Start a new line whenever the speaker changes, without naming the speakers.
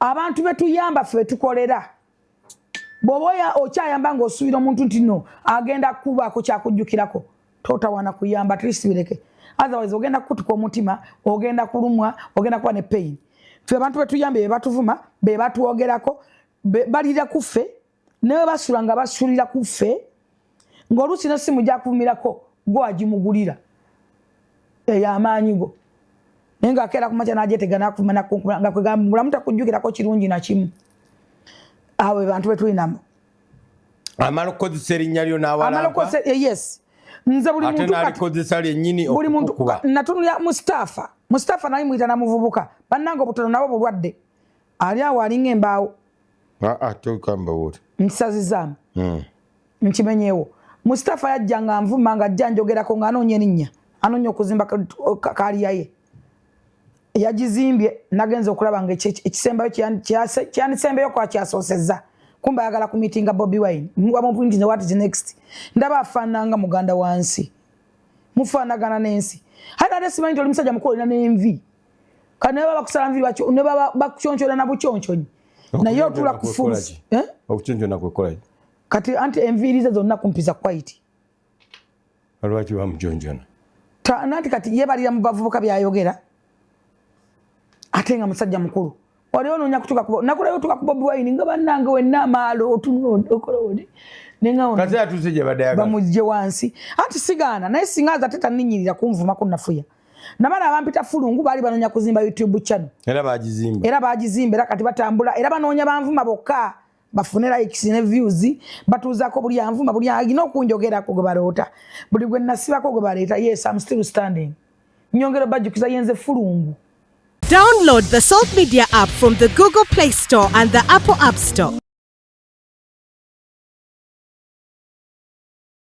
abantu betuyamba ffe tukolera boboya okyayamba ng'osuubira omuntu nti no agenda kubaako kyakujjukirako totawana kuyamba tulisibireke otherwise ogenda kukutuka omutima ogenda kulumwa ogenda kuba ne pain ffe abantu betuyambe be batuvuma be batwogerako balira kuffe newe basula nga basulira kuffe ng'oluusi n'essimu gyakuvumirako gwe agimugulira ey'amaanyi go naye ng'akeera ku makya n'agyetega n'akuvuma nga kwegamba mulamu takujjukirako kirungi na kimu awo bantu betulinamu
amala okukozesa erinnya lyo n'awalampa
yes nze buli muntu
n'alikozesa lyennyini okukuba
natunulya Mustafa naye muyita namuvubuka bannanga obutono nabo bulwadde ali awo alinga embaawo
tokamba woti
nsazizaamu nkimenyeewo Mustafa yajja nga nvuma nga ajja njogerako ng'anoonya erinnya anoonya okuzimba kaaliyaye yagizimbye nagenza okulaba nga ekisembayo kyanisembeyo kwa kyasoosezza kumba ayagala ku meetinga Bobi Wine wamupunti what is next ndaba afaananga muganda wansi mufaanagana n'ensi hata ate simanyi nti oli musajja mukulu olina n'envi kati ne baba bakusala nvi ne baba bakukyonkyona na bukyonkyonyi naye otula ku fuusi
okukyonkyona kwekola
kati anti enviiri ze zonna kumpiza kwaiti
lwaki bamukyonkyona
nanti kati ye balira mu bavubuka byayogera ate nga musajja mukulu waliwo noonya kutuka nakulayo tuka ku Bobi Wine nga bannange wenna amaalo otunokolode
kati atuuse gye badde ayagala
bamugye wansi anti sigaana naye singa aza tetaninyirira kunvumako nafuya nabana abampita fulungu baali banoonya kuzimba YouTube channel
era bagizimba
era kati batambula era banoonya banvuma bokka bafune likes ne views batuuzako buli anvuma buli agina okunjogerako gwe baloota buli gwe nasibako gwe baleeta yes I'm still standing nyongera bajjukiza yenze fulungu.
Download the Salt Media app from the Google Play Store and the Apple App Store.